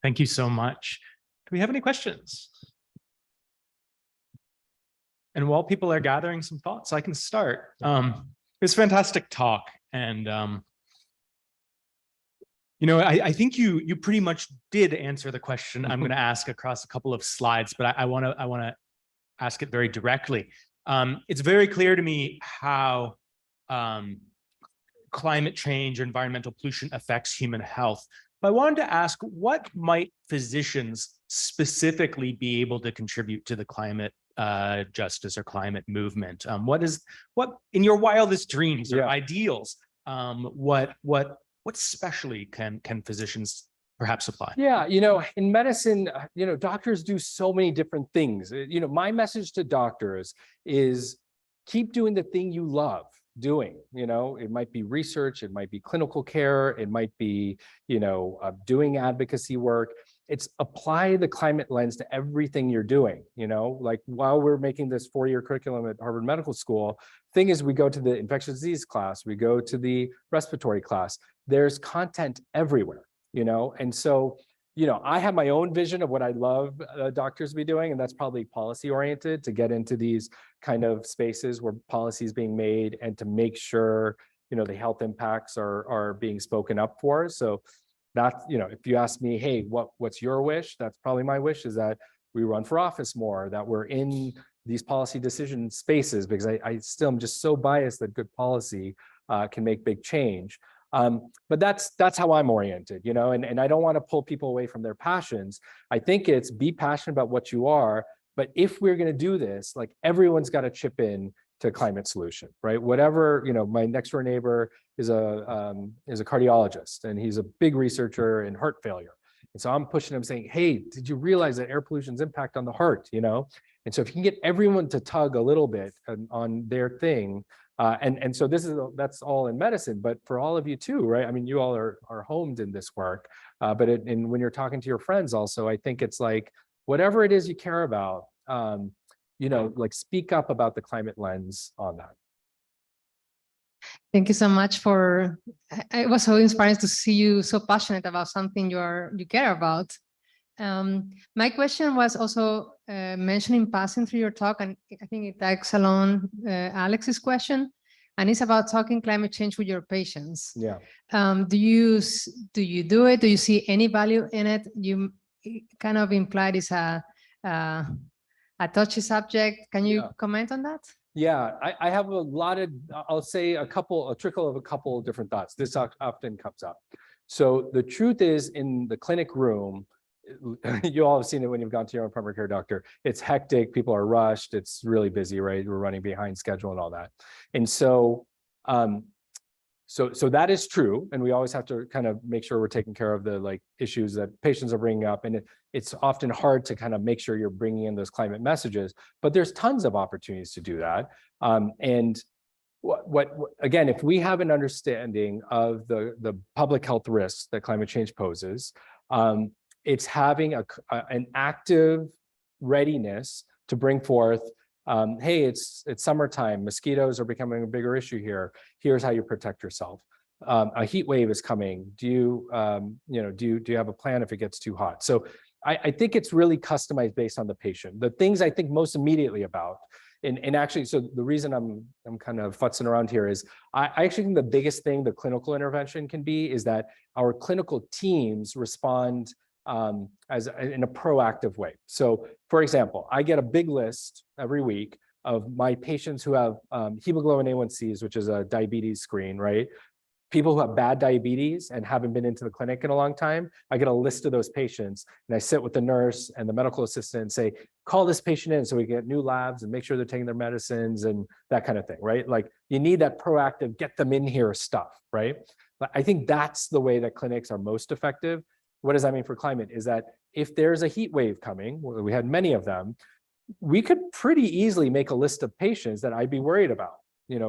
Thank you so much. Do we have any questions? And while people are gathering some thoughts, I can start. It was a fantastic talk. And, I think you pretty much did answer the question I'm going to ask across a couple of slides, but I want to ask it very directly. It's very clear to me how climate change or environmental pollution affects human health. But I wanted to ask, what might physicians specifically be able to contribute to the climate justice or climate movement? What in your wildest dreams or ideals, what specially can physicians perhaps apply? Yeah, in medicine, doctors do so many different things. My message to doctors is keep doing the thing you love doing. It might be research, it might be clinical care, it might be, doing advocacy work. It's apply the climate lens to everything you're doing. Like while we're making this 4-year curriculum at Harvard Medical School, thing is we go to the infectious disease class, we go to the respiratory class, there's content everywhere, and so I have my own vision of what I'd love doctors to be doing, and that's probably policy oriented, to get into these kind of spaces where policy is being made and to make sure, the health impacts are being spoken up for. So that's, if you ask me, hey, what's your wish? That's probably my wish, is that we run for office more, that we're in these policy decision spaces, because I still am just so biased that good policy can make big change. But that's how I'm oriented, and I don't want to pull people away from their passions. I think it's be passionate about what you are, but if we're going to do this, like, everyone's got to chip in to climate solution, right? Whatever, my next door neighbor is a cardiologist, and he's a big researcher in heart failure. And so I'm pushing him, saying, hey, did you realize that air pollution's impact on the heart, And so if you can get everyone to tug a little bit on their thing, and so that's all in medicine, but for all of you too, right? I mean, you all are homed in this work, but when you're talking to your friends also, I think it's like, whatever it is you care about, like, speak up about the climate lens on that. Thank you so much it was so inspiring to see you so passionate about something you care about. My question was also mentioned in passing through your talk, and I think it tags along Alex's question, and it's about talking climate change with your patients. Yeah. Do you do it? Do you see any value in it? You kind of implied it's a touchy subject. Can you comment on that? Yeah, I have a lot of, I'll say a trickle of a couple of different thoughts. This often comes up. So the truth is, in the clinic room, you all have seen it when you've gone to your own primary care doctor. It's hectic, people are rushed, it's really busy, right? We're running behind schedule and all that. And so, so that is true. And we always have to kind of make sure we're taking care of the issues that patients are bringing up. And it's often hard to kind of make sure you're bringing in those climate messages, but there's tons of opportunities to do that. And again, if we have an understanding of the public health risks that climate change poses, it's having an active readiness to bring forth, hey, it's summertime, mosquitoes are becoming a bigger issue here. Here's how you protect yourself. A heat wave is coming. Do you have a plan if it gets too hot? So I think it's really customized based on the patient. The things I think most immediately about, and actually, so the reason I'm kind of futzing around here is I actually think the biggest thing the clinical intervention can be is that our clinical teams respond in a proactive way. So for example, I get a big list every week of my patients who have hemoglobin A1Cs, which is a diabetes screen, right? People who have bad diabetes and haven't been into the clinic in a long time. I get a list of those patients, and I sit with the nurse and the medical assistant and say, call this patient in so we get new labs and make sure they're taking their medicines and that kind of thing, right? Like, you need that proactive, get them in here stuff, right? But I think that's the way that clinics are most effective. What does that mean for climate? Is that if there's a heat wave coming, we had many of them, we could pretty easily make a list of patients that I'd be worried about.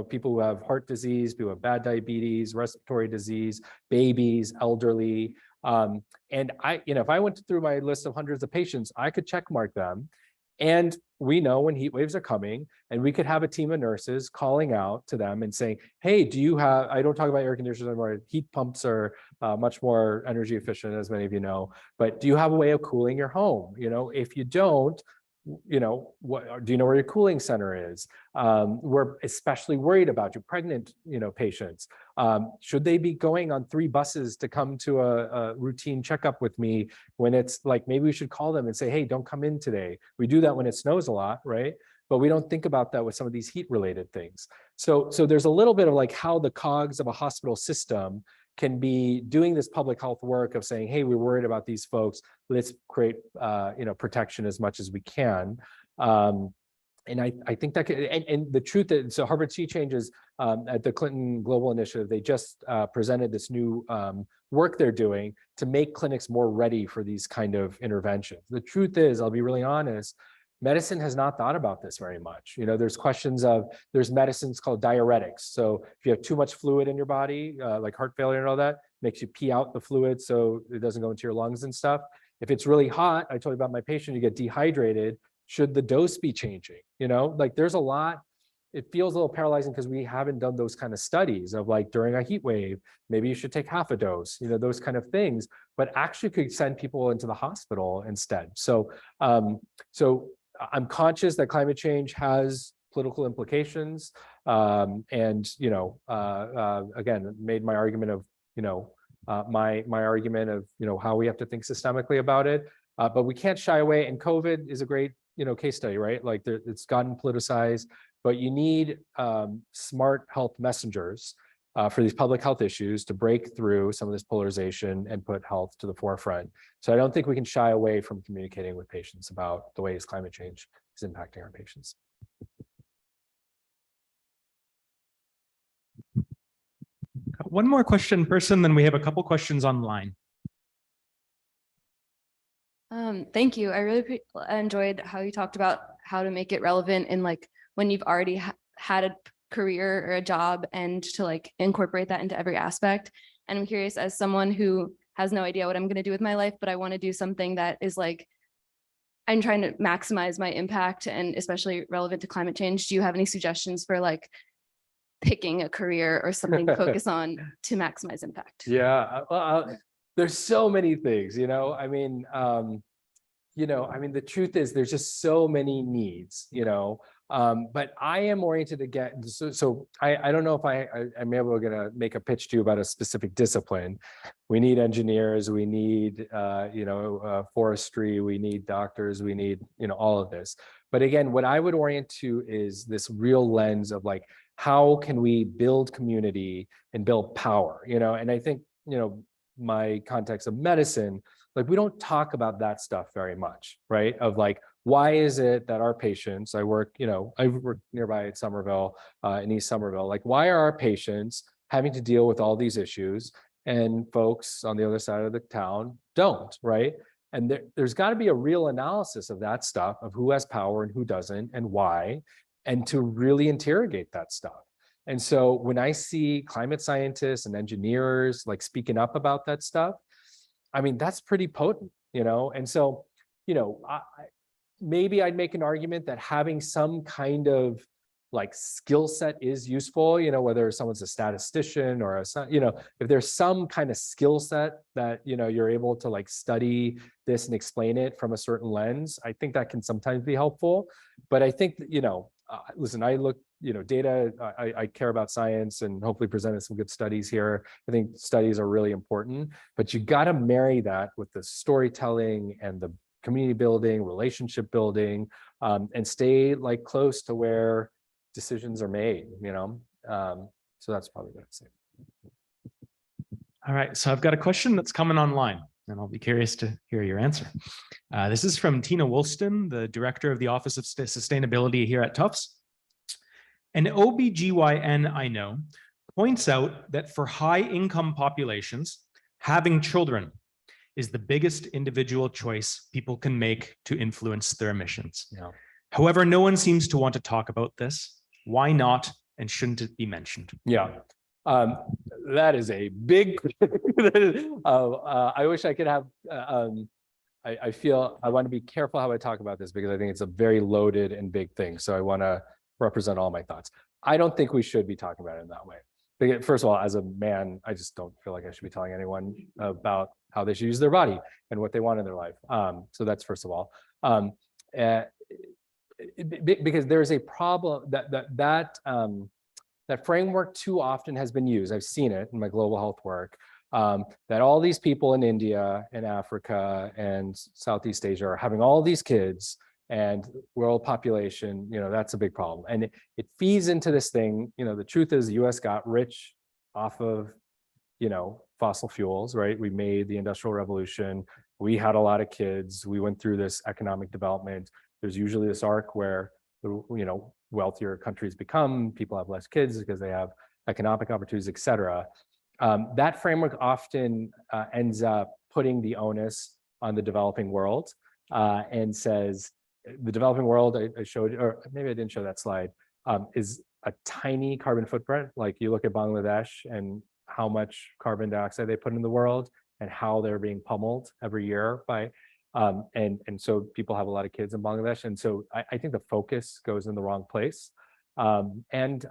People who have heart disease, people who have bad diabetes, respiratory disease, babies, elderly. And if I went through my list of hundreds of patients, I could check mark them. And we know when heat waves are coming, and we could have a team of nurses calling out to them and saying, hey, do you have, I don't talk about air conditioners anymore, heat pumps are much more energy efficient, as many of you know, but do you have a way of cooling your home? If you don't, do you know where your cooling center is? We're especially worried about you pregnant, patients. Should they be going on 3 buses to come to a routine checkup with me when it's like, maybe we should call them and say, hey, don't come in today. We do that when it snows a lot, right? But we don't think about that with some of these heat related things. So there's a little bit of like how the cogs of a hospital system can be doing this public health work of saying, hey, we're worried about these folks. Let's create, protection as much as we can. And I think that and the truth is, so Harvard Sea Changes at the Clinton Global Initiative, they just presented this new work they're doing to make clinics more ready for these kind of interventions. The truth is, I'll be really honest, medicine has not thought about this very much. There's questions of, there's medicines called diuretics. So if you have too much fluid in your body, like heart failure and all that, makes you pee out the fluid so it doesn't go into your lungs and stuff. If it's really hot, I told you about my patient, you get dehydrated. Should the dose be changing? Like, there's a lot it feels a little paralyzing because we haven't done those kind of studies of like during a heat wave, maybe you should take half a dose, you know, those kind of things, but actually could send people into the hospital instead. So, so I'm conscious that climate change has political implications, and you know, again, made my argument of, you know, my argument of, you know, how we have to think systemically about it, but we can't shy away. And COVID is a great, you know, case study, right? Like it's gotten politicized, but you need smart health messengers for these public health issues to break through some of this polarization and put health to the forefront. So I don't think we can shy away from communicating with patients about the ways climate change is impacting our patients. One more question in person, then we have a couple questions online. Thank you. I really enjoyed how you talked about how to make it relevant in like when you've already had a career or a job, and to like incorporate that into every aspect. And I'm curious, as someone who has no idea what I'm going to do with my life, but I want to do something that is like, I'm trying to maximize my impact and especially relevant to climate change. Do you have any suggestions for like picking a career or something to focus on to maximize impact? Yeah, there's so many things, you know, I mean, you know, I mean, the truth is there's just so many needs, you know, but I am oriented to get, so I don't know if I'm able to make a pitch to you about a specific discipline. We need engineers, we need, you know, forestry, we need doctors, we need, you know, all of this. But again, what I would orient to is this real lens of like, how can we build community and build power, you know? And I think, you know, my context of medicine, like we don't talk about that stuff very much, right? Of like, why is it that our patients, I work nearby at Somerville, in East Somerville, like why are our patients having to deal with all these issues and folks on the other side of the town don't, right? And there's got to be a real analysis of that stuff, of who has power and who doesn't and why, and to really interrogate that stuff. And so when I see climate scientists and engineers like speaking up about that stuff, I mean, that's pretty potent, you know? And so, you know, maybe I'd make an argument that having some kind of like skill set is useful, you know, whether someone's a statistician or a, you know, if there's some kind of skill set that, you know, you're able to like study this and explain it from a certain lens, I think that can sometimes be helpful. But I think that, you know, listen, I look, you know, data, I care about science and hopefully presented some good studies here. I think studies are really important, but you got to marry that with the storytelling and the community building, relationship building, and stay like close to where decisions are made, you know? So that's probably what I'd say. All right, so I've got a question that's coming online, and I'll be curious to hear your answer. This is from Tina Woolston, the Director of the Office of Sustainability here at Tufts. An OBGYN I know points out that for high-income populations, having children is the biggest individual choice people can make to influence their emissions. Yeah. However, no one seems to want to talk about this. Why not? And shouldn't it be mentioned? Yeah. That is a big, I wish I could have, I feel I want to be careful how I talk about this because I think it's a very loaded and big thing. So I want to represent all my thoughts. I don't think we should be talking about it in that way. Because first of all, as a man, I just don't feel like I should be telling anyone about how they should use their body and what they want in their life. So that's first of all. Because there's a problem that framework too often has been used. I've seen it in my global health work, that all these people in India and Africa and Southeast Asia are having all these kids, and world population, you know, that's a big problem. And it feeds into this thing, you know, the truth is the US got rich off of, you know, fossil fuels, right? We made the Industrial Revolution. We had a lot of kids. We went through this economic development. There's usually this arc where, you know, wealthier countries become, people have less kids because they have economic opportunities, et cetera. That framework often ends up putting the onus on the developing world and says, the developing world, I showed, or maybe I didn't show that slide, is a tiny carbon footprint. Like you look at Bangladesh and how much carbon dioxide they put in the world and how they're being pummeled every year by, and so people have a lot of kids in Bangladesh. And so I think the focus goes in the wrong place. And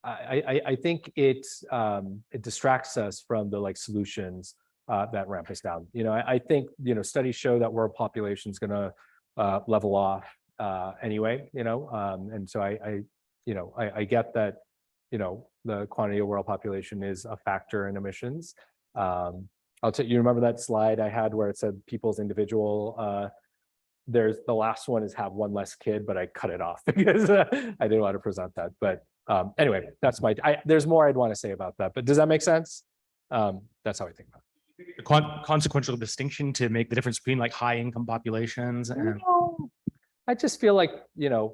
I think it distracts us from the like solutions that ramp us down. I think studies show that world population is going to level off anyway. And so I get that the quantity of world population is a factor in emissions. You remember that slide I had where it said people's individual. There's the last one is have one less kid, but I cut it off because I didn't want to present that. But anyway, that's there's more I'd want to say about that, but does that make sense? That's how I think about it. The consequential distinction to make the difference between like high income populations and I just feel like,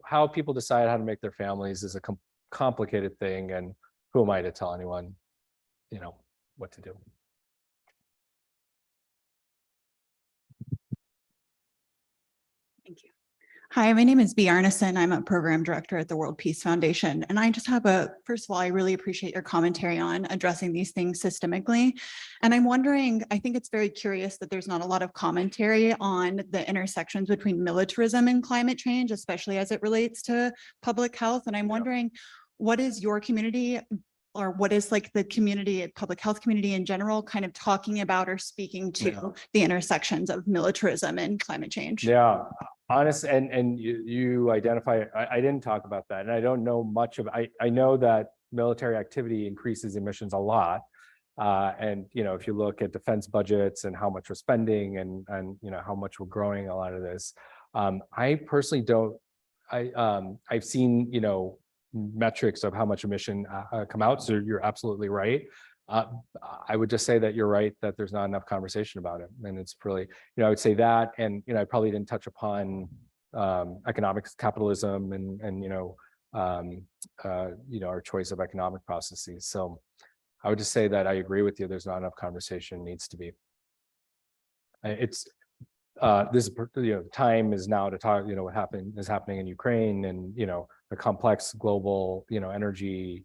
how people decide how to make their families is a complicated thing. And who am I to tell anyone, what to do? Thank you. Hi, my name is Bea Arneson. I'm a program director at the World Peace Foundation. And I just have first of all, I really appreciate your commentary on addressing these things systemically. And I'm wondering, I think it's very curious that there's not a lot of commentary on the intersections between militarism and climate change, especially as it relates to public health. And I'm wondering, what is your community or what is like the community, public health community in general, kind of talking about or speaking to the intersections of militarism and climate change? Yeah. Honest, and you identify, I didn't talk about that, and I don't know much of, I know that military activity increases emissions a lot. And, if you look at defense budgets and how much we're spending and how much we're growing a lot of this, I personally don't, I've seen, metrics of how much emission come out. So you're absolutely right. I would just say that you're right, that there's not enough conversation about it. And it's really, I would say that, and, I probably didn't touch upon economics, capitalism, and our choice of economic processes. So I would just say that I agree with you. There's not enough conversation needs to be. It's this, time is now to talk, what is happening in Ukraine and, the complex global, energy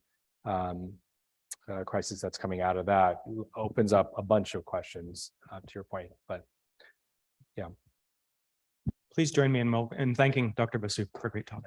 crisis that's coming out of that opens up a bunch of questions to your point, but yeah. Please join me in thanking Dr. Basu for a great talk.